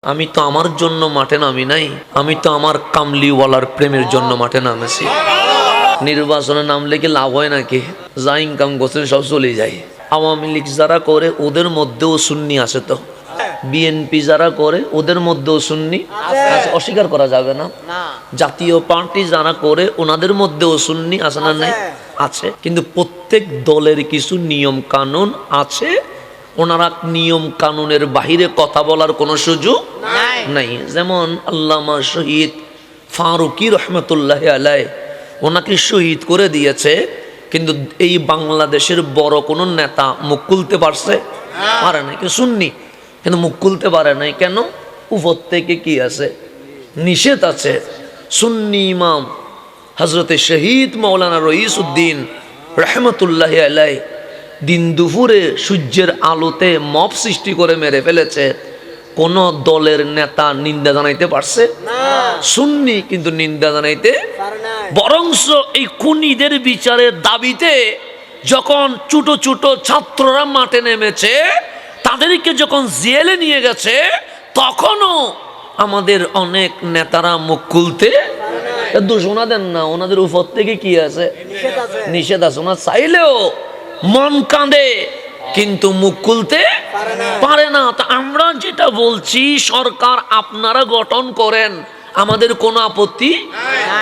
আমি তো আমার জন্য মাঠে নামি নাই, আমি তো আমার কামলিওয়ালার প্রেমের জন্য মাঠে নামেছি। নির্বাচনে নামলে কি লাভ হয় নাকি? যা ইনকাম করছেন সব চলে যায়। আওয়ামী লীগ যারা করে ওদের মধ্যেও সুন্নি আছে, তো বিএনপি যারা করে ওদের মধ্যেও সুন্নি আছে, অস্বীকার করা যাবে না। জাতীয় পার্টি যারা করে ওনাদের মধ্যেও সুন্নি আছে না? নাই আছে, কিন্তু প্রত্যেক দলের কিছু নিয়ম কানুন আছে। ওনারা নিয়ম কানুনের বাহিরে কথা বলার কোনো সুযোগ নাই। যেমন আল্লামা শহীদ ফারুকি রহমতুল্লাহ আলাই, ওনাকে শহীদ করে দিয়েছে, কিন্তু এই বাংলাদেশের বড় কোনো নেতা মুখ খুলতে পারছে? পারে নাই। কেউ সুন্নি কিন্তু মুখ খুলতে পারে নাই কেন? উপর থেকে কি আছে? নিষেধ আছে। সুন্নি ইমাম হজরতে শহীদ মৌলানা রইসউদ্দিন রহমতুল্লাহ আলাই দিন দুপুরে সূর্যের আলোতে মব সৃষ্টি করে মেরে ফেলেছে। কোন দলের নেতা নিন্দা জানাইতে পারছে? সুন্নি কিন্তু নিন্দা জানাইতে বরংস এই খুনিদের বিচারের দাবিতে যখন ছোট ছোট ছাত্ররা মাঠে নেমেছে, তাদেরকে যখন জেলে নিয়ে গেছে, তখনও আমাদের অনেক নেতারা মুখ খুলতে দোষ ওনাদের না, ওনাদের উপর থেকে কি আছে? নিষেধ আছে। ওনার চাইলেও মন কাঁদে কিন্তু মুখ খুলতে পারে না। তা আমরা যেটা বলছি, সরকার আপনারা গঠন করেন, আমাদের কোনো আপত্তি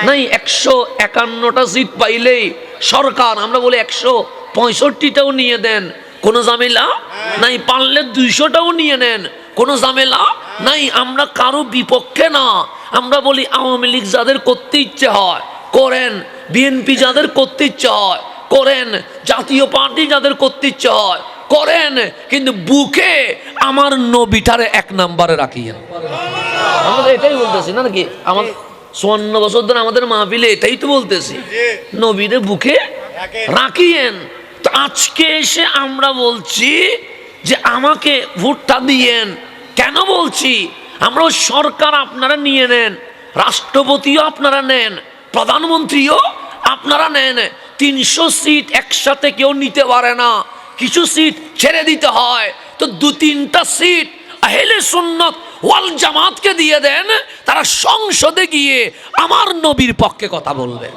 নাই। 151টা সিট পাইলেই সরকার, আমরা বলি 165টাও নিয়ে দেন, কোনো ঝামেলা নাই। পারলে 200টাও নিয়ে নেন, কোনো ঝামেলা নাই। আমরা কারো বিপক্ষে না। আমরা বলি আওয়ামী লীগ যাদের করতে ইচ্ছে হয় করেন, বিএনপি যাদের করতে ইচ্ছে হয় করেন, জাতীয় পার্টি যাদের করতে ইচ্ছে হয় করেন, কিন্তু বুকে আমার নবীটারে 1 নম্বরে রাখিয়েন। আমরা এটাই বলতেছি না নাকি? আমার 54 বছর ধরে আমাদের মাহফিলে এটাই তো বলতেছি, নবীরে বুকে রাখিয়েন। তো আজকে এসে আমরা বলছি যে আমাকে ভোটটা দিয়েন। কেন বলছি? আমরা সরকার আপনারা নিয়ে নেন, রাষ্ট্রপতিও আপনারা নেন, প্রধানমন্ত্রীও আপনারা নেন। 300 সিট একসাথে কেউ নিতে পারে না, কিছু সিট ছেড়ে দিতে হয়। তো 2-3টা সিট আহলে সুন্নাত ওয়াল জামাতকে দিয়ে দেন, তারা সংসদে গিয়ে আমার নবীর পক্ষে কথা বলবে।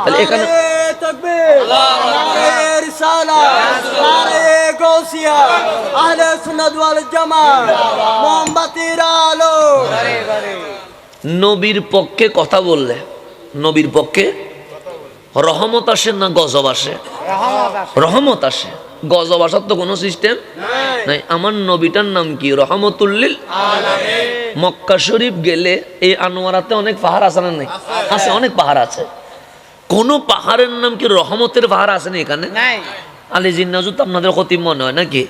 তাহলে এখানে নবীর পক্ষে কথা বললে, নবীর পক্ষে রহমত আসে না গজব আসে? রহমত আসে। গজব আসার তো কোনো সিস্টেম নাই। আমার নবীটার নাম কি? রহমতুল্লিল আলামিন। মক্কা শরীফ গেলে এই আনোয়ারাতে অনেক পাহাড় আছে না? নাই আছে, অনেক পাহাড় আছে। কোন পাহাড়ের নাম কি রহমতের পাহাড় আছে না এখানে? আলী জিন্নাজুত আপনাদের খতিব মনে হয় নাকি?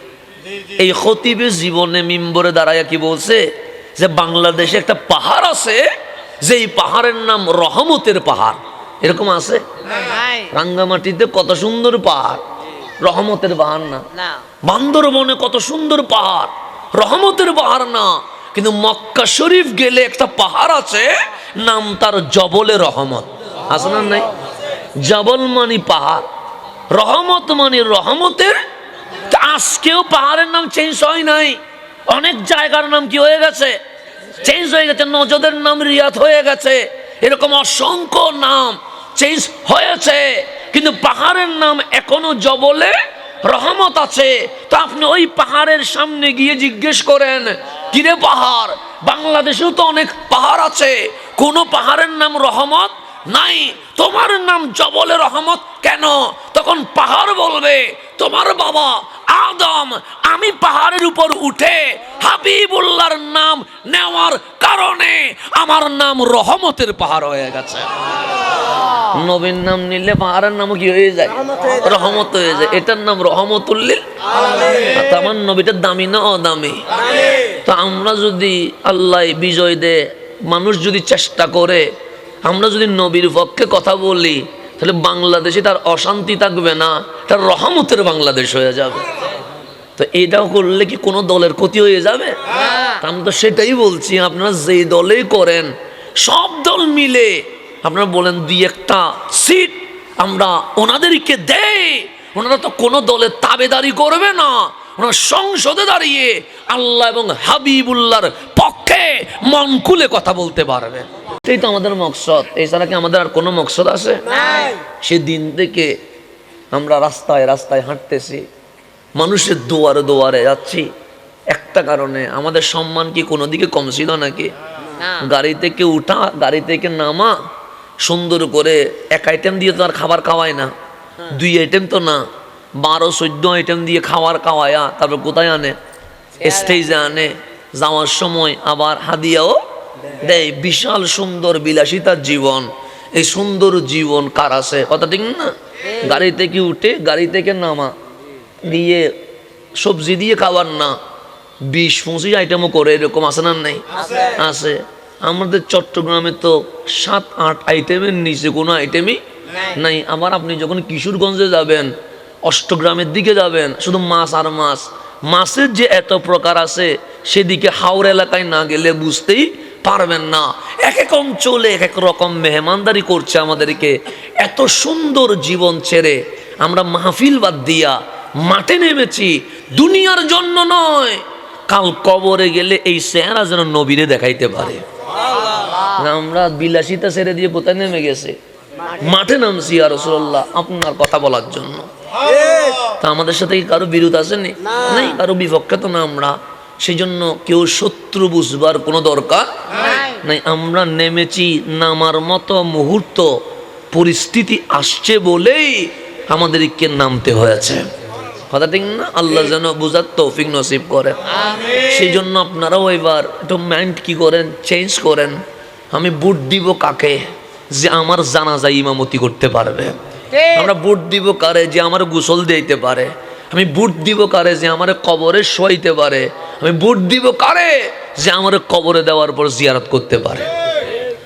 এই খতিবের জীবনে মিম্বরে দাঁড়ায় কি বলছে যে বাংলাদেশে একটা পাহাড় আছে, যে এই পাহাড়ের নাম রহমতের পাহাড়। এরকম আছে? রাঙ্গামাটিতে কত সুন্দর পাহাড়, রহমতের পাহাড় না। বান্দরবনে কত সুন্দর পাহাড়, রহমতের পাহাড় না। কিন্তু মক্কা শরীফ গেলে একটা পাহাড় আছে, নাম তার জবলে রহমত। আছে না? নাই। জবল মানি পাহাড়, রহমত মানি রহমতের। আজকেও পাহাড়ের নাম চেঞ্জ হয় নাই। অনেক জায়গার নাম কি হয়ে গেছে? চেঞ্জ হয়ে গেছে। নজদের নাম রিয়াদ হয়ে গেছে। এরকম অসংখ্য নাম চেঞ্জ হয়েছে, কিন্তু পাহাড়ের নাম এখনো জবলে রহমত আছে। তো আপনি ওই পাহাড়ের সামনে গিয়ে জিজ্ঞেস করেন, কিরে পাহাড়, বাংলাদেশেও তো অনেক পাহাড় আছে, কোন পাহাড়ের নাম রহমত নাই, তোমার নাম জবলে রহমত কেন? তখন পাহাড় বলবে, তোমার বাবা আদম আমি পাহাড়ের উপর উঠে হাবিবুল্লাহর নাম নেওয়ার কারণে আমার নাম রহমতের পাহাড় হয়ে গেছে। নবীর নাম নিলে পাহাড়ের নাম কি হয়ে যায়? রহমত হয়ে যায়। এটার নাম রহমতুল্লিল আলামিন। আমার নবীটার দামি না অদামি? তো আমরা যদি আল্লাহ বিজয় দে, মানুষ যদি চেষ্টা করে, আমরা যদি নবীর পক্ষে কথা বলি, তাহলে বাংলাদেশে তার অশান্তি থাকবে না, তার রহমতের বাংলাদেশ হয়ে যাবে। তো এটাও করলে কি কোনো দলের ক্ষতি হয়ে যাবে? আমি তো সেটাই বলছি, আপনারা যেই দলেই করেন, সব দল মিলে আপনারা বলেন 2-1টা সিট আমরা ওনাদেরকে দেই, ওনারা তো কোনো দলের তাবেদারি করবে না, ওনার সংসদে দাঁড়িয়ে আল্লাহ এবং হাবিবুল্লাহর পক্ষে মন খুলে কথা বলতে পারবে। এই তো আমাদের মকসদ, এছাড়া কি আমাদের আর কোনো মকসদ আছে? সেদিন থেকে আমরা রাস্তায় রাস্তায় হাঁটতেছি, মানুষের দুয়ারে দুয়ারে যাচ্ছি, একটা কারণে আমাদের সম্মান কি কোনো দিকে কম ছিল নাকি? গাড়ি থেকে উঠা, গাড়ি থেকে নামা, সুন্দর করে এক আইটেম দিয়ে তো আর খাবার খাওয়ায় না, 2 আইটেম তো না, 12-14 আইটেম দিয়ে খাবার খাওয়ায়া তারপর কোথায় আনে? স্টেজে আনে। যাওয়ার সময় আবার হাদিয়াও দেয়। বিশাল সুন্দর বিলাসিতার জীবন। এই সুন্দর জীবন কার আছে? কথা ঠিক না? গাড়ি থেকে উঠে গাড়ি থেকে নামা দিয়ে সবজি দিয়ে খাবার না, 20-25 আইটেমও করে, এরকম আছে না? নাই আছে। আমাদের চট্টগ্রামে তো 7-8 আইটেমের নিচে কোনো আইটেমই নাই। আবার আপনি যখন কিশোরগঞ্জে যাবেন, অষ্টগ্রামের দিকে যাবেন, শুধু মাছ আর মাছ। মাছের যে এত প্রকার আছে, সেদিকে হাওড়া এলাকায় না গেলে বুঝতেই পারবেন না। এক এক অঞ্চলে এক এক রকম মেহমানদারি করছে আমাদেরকে। এত সুন্দর জীবন ছেড়ে আমরা মাহফিল বাদ দিয়া মাঠে নেমেছি, দুনিয়ার জন্য নয়, কাল কবরে গেলে এই চেহারা যেন নবীরে দেখাইতে পারে। আমরা বিলাসিতা ছেড়ে দিয়ে কোথায় নেমে গেছে? মাঠে নামছি ইয়া রাসূলুল্লাহ আপনার কথা বলার জন্য। তা আমাদের সাথে কি কারো বিরোধ আসেনি? নাই, কারো বিপক্ষে তো না আমরা। সেই জন্য কেউ শত্রু বুঝবার কোনো দরকার নাই। আমরা নেমেছি, নামার মতো মুহূর্ত পরিস্থিতি আসছে বলেই আমাদেরকে নামতে হয়েছে। কথা ঠিক না? আল্লাহ যেন বুঝার তৌফিক নসিব করেন। সেই জন্য আপনারাও এবার একটু মাইন্ড কি করেন, চেঞ্জ করেন। আমি ভোট দিব কাকে? যে আমার জানাজা ইমামতি করতে পারবে। আমরা ভোট দিব কারে? যে আমার গোসল দিতে পারে। আমি ভোট দিব কারে? যে আমার কবরে শোয়াইতে পারে। আমি ভোট দিব কারে? যে আমার কবরে দেওয়ার পর জিয়ারত করতে পারে।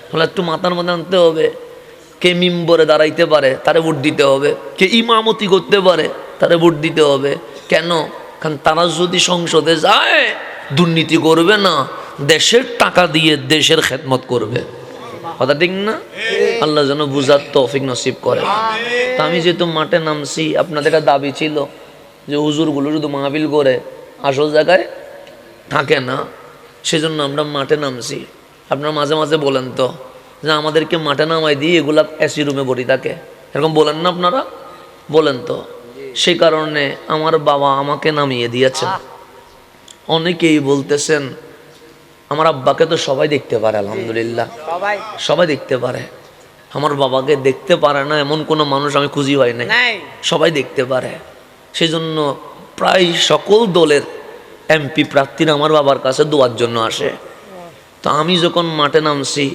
তাহলে একটু মাথার মধ্যে আনতে হবে। কে মিম্বরে দাঁড়াইতে পারে, তারে ভোট দিতে হবে। কে ইমামতি করতে পারে, তারে ভোট দিতে হবে। কেন? কারণ তারা যদি সংসদে যায়, দুর্নীতি করবে না, দেশের টাকা দিয়ে দেশের খেদমত করবে। কথা ঠিক না? আল্লাহ যেন বুঝার তৌফিক নসিব করে। তা আমি যেহেতু মাঠে নামছি, আপনাদের একটা দাবি ছিল যে হুজুরগুলো শুধু মাহফিল করে আসল জায়গায় থাকে না, সেজন্য আমরা মাঠে নামছি। আপনারা মাঝে মাঝে বলেন তো যে আমাদেরকে মাঠে নামাই দিয়ে এগুলা এসি রুমে ভরি থাকে, এরকম বলেন না আপনারা? বলেন তো। সেই কারণে আমার বাবা আমাকে নামিয়ে দিয়েছেন। অনেকেই বলতেছেন আমার আব্বাকে তো সবাই দেখতে পারে, আলহামদুলিল্লাহ সবাই দেখতে পারে। আমার বাবাকে দেখতে পারে না এমন কোনো মানুষ আমি খুঁজি পাই নাই, সবাই দেখতে পারে। সেই জন্য প্রায় সকল দলের এমপি প্রার্থীরা আমার বাবার কাছে দোয়ার জন্য আসে। তো আমি যখন মাঠে নামছি,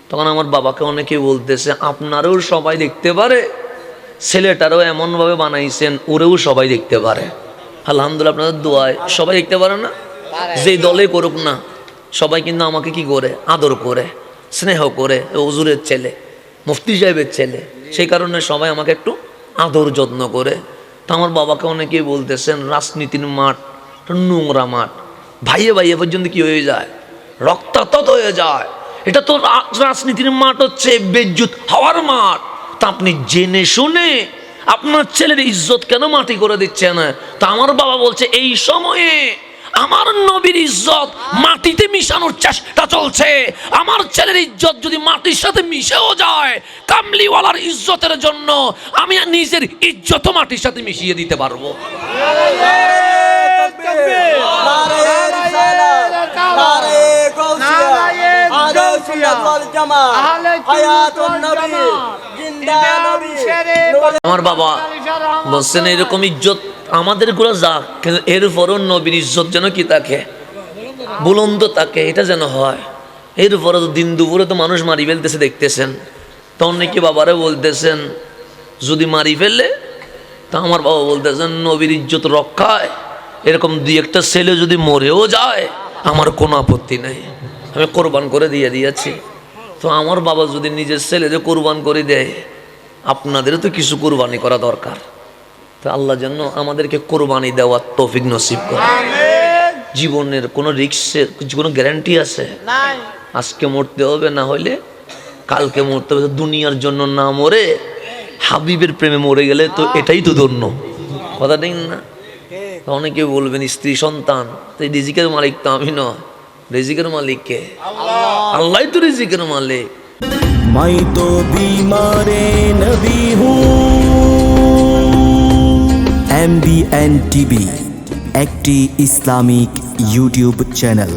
তখন আমার বাবাকে অনেকে বলতেছে আপনারও সবাই দেখতে পারে, ছেলেটারও এমনভাবে বানাইছেন ওরেও সবাই দেখতে পারে। আলহামদুলিল্লাহ আপনাদের দোয়ায় সবাই দেখতে পারে না, যেই দলে করুক না, সবাই কিন্তু আমাকে কি করে? আদর করে, স্নেহ করে। হুজুরের ছেলে, মুফতি সাহেবের ছেলে, সেই কারণে সবাই আমাকে একটু আদর যত্ন করে। তো আমার বাবাকে অনেকেই বলতেছেন রাজনীতির মাঠ নোংরা মাঠ, ভাইয়ে ভাইয়ে পর্যন্ত কি হয়ে যায়, রক্তাক্ত হয়ে যায়। এটা তো রাজনীতির মাঠ হচ্ছে বেজ্জুত হওয়ার মাঠ। তা আপনি জেনে শুনে আপনার ছেলের ইজ্জত কেন মাটি করে দিচ্ছেন? তা আমার বাবা বলছে এই সময়ে আমার নবীর ইজ্জত মাটিতে মিশানোর চেষ্টা চলছে। আমার ছেলের ইজ্জত যদি মাটির সাথে মিশেও যায়, কামলিওয়ালার ইজ্জতের জন্য আমি নিজের ইজ্জতও মাটির সাথে মিশিয়ে দিতে পারবো। আমার বাবা বলছেন এরকম ইজ্জত আমাদের গুলো যাক, কিন্তু এরপরও নবীর ইজ্জত যেন কি থাকে, বুলন্দ থাকে, এটা যেন হয়। এরপরে তো দিন দুপুরে তো মানুষ মারি ফেলতেছে দেখতেছেন। তখন নাকি বাবারে বলতেছেন যদি মারি ফেললে, তা আমার বাবা বলতেছেন নবীর ইজ্জত রক্ষায় এরকম 2-1টা ছেলে যদি মরেও যায় আমার কোনো আপত্তি নেই, আমি কোরবান করে দিয়ে দিয়েছি। তো আমার বাবা যদি নিজের ছেলেদের কোরবান করে দেয়, আপনাদেরও তো কিছু কোরবানি করা দরকার। তো আল্লাহ যেন আমাদেরকে কোরবানি দেওয়ার তৌফিক নসিব করে। জীবনের কোনো রিস্কের কোনো গ্যারান্টি আছে? আজকে মরতে হবে, না হইলে কালকে মরতে হবে। দুনিয়ার জন্য না মরে হাবিবের প্রেমে মরে গেলে তো এটাই তো ধন্য। কথা ঠিক না? অনেকে বলবেন স্ত্রী সন্তান, তো এই রিজিকের মালিক তো আমি নয়, রিজিকের মালিক কে? আল্লাহ তো রিজিকের মালিক। मैं तो बीमार नबी हूँ। MBN TV একটি ইসলামিক ইউটিউব চ্যানেল।